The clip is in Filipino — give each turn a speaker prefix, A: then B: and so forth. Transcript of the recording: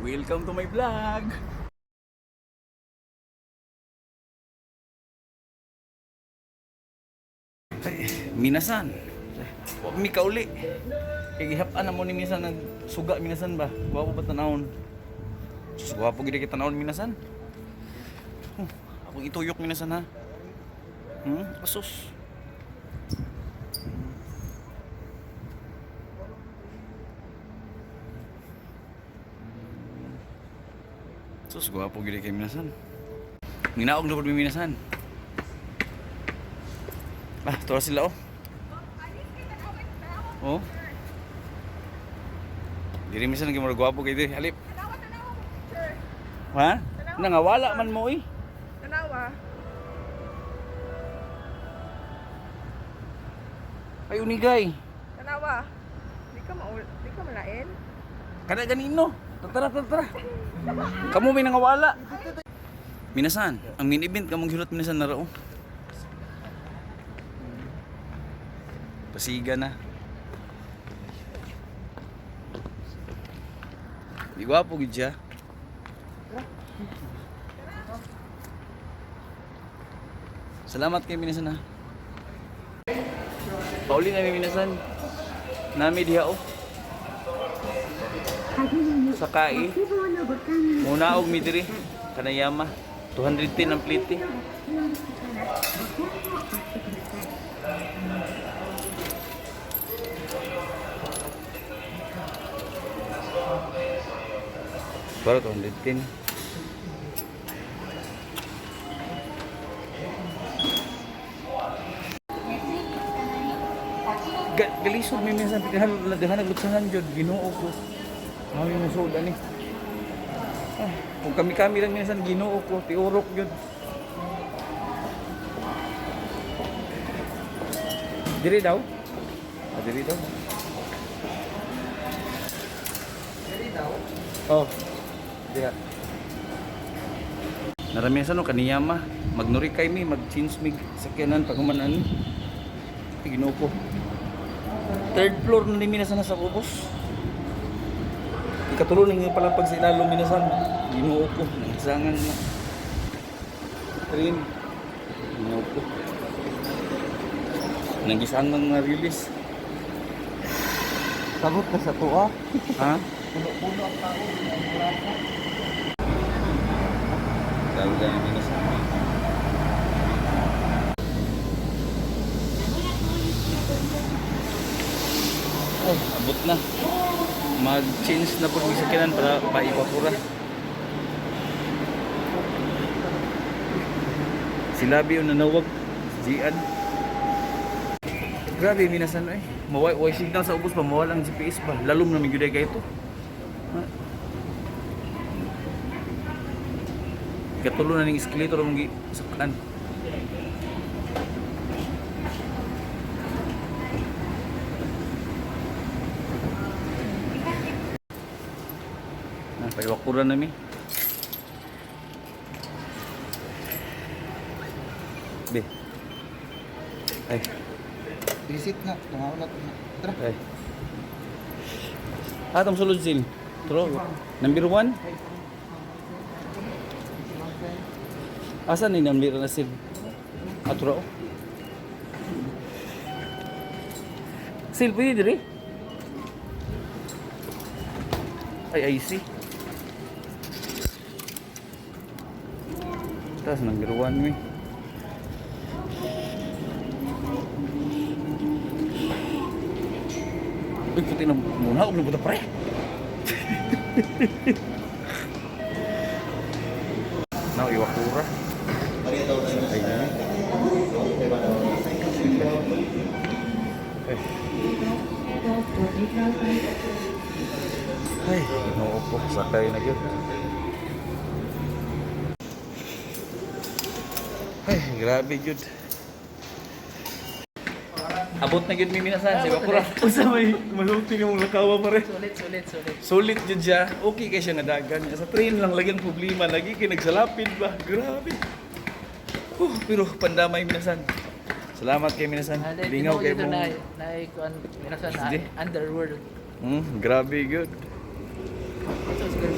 A: Welcome to my vlog. Ay, minasan. Huwag mi kauli. Kaya gihapan na mo ni minasan nagsuga minasan ba? Wapo ba tanawon? Sus, wapo gid kita tanawon minasan. Akong ituyok minasan ha. Asus. Sus, gwapo gid kay minasan. Minaog na pud mi minasan. Tuwa sila oh. Oh. Diri minasan naging murag gwapo kay di. Halip. Ha? Nangawala man mo eh.
B: Tanawa.
A: Ay unigay.
B: Tanawa. Di ka malain?
A: Kada ganino. Tara. Kamu may nangawala. Minasan, ang main event kamong hilot minasan na rao. Pasiga na. Di gwapo gid siya. Salamat kay minasan ha. Pauli na minasan. Nami diha oh. Sakai. Muna og mi diri kanayama 210 ang plite. Para 210. Galisod mi minsan pagdahan naglutsahan jud Ginoo ko. Mami mo sud ani. Kung kami lang minsan Ginoo ko, tiurok yun. Diri daw? Diri daw? Oh. Dira. Naramisan no kaniyama, magnuri kay mi, mag-change mig sakyanan paghumanan. Ginoo ko. Third floor na ni minasan sa ubos. Ikatulo ning palapag sa ilalong minasan. Ginoo ko, nagsangan na. Train. Ginoo ko. Nagisangan nga release.
C: Sagot ka sa tuwa.
A: Ha?
C: Puno-puno ang tao.
A: Sabi ka yung minasan. Ay, abot na. Mag-change na po sa kinan para paipapura. Si Labi yung nanawag. Gian. Grabe, minasan eh. Maway signal sa ubos pa. Mawala ang GPS pa. Lalom na may guday kayo ito. Katulo na ng escalator ang saklan. Paiwakuran nami. Be. Ay.
C: Visit na. Tumaunat na. Tara.
A: Ay. Atong sulod sil. Tro. Number 1. Asa ni number na sil? Atro. Sil pwede diri. Ay see. Tas number 1 mi. Uy, puti na muna. Huwag na buta pre. Now, iwakura. Ay, nami. Ay, ginoo po. Sakay na yun. Ay, grabe yun. Abot na yun minasan sa Bakura. Usa may masulti ng mga lakawa pa rin.
B: Sulit.
A: Sulit yun siya. Okay kaya siya nadagan. Sa train lang lagi ang problema. Lagi kayo nagsalapid ba? Grabe. Pero pandamay minasan. Salamat kay minasan. Lingaw kay mo.
B: Minasan underworld.
A: Grabe good.
B: Ito siguro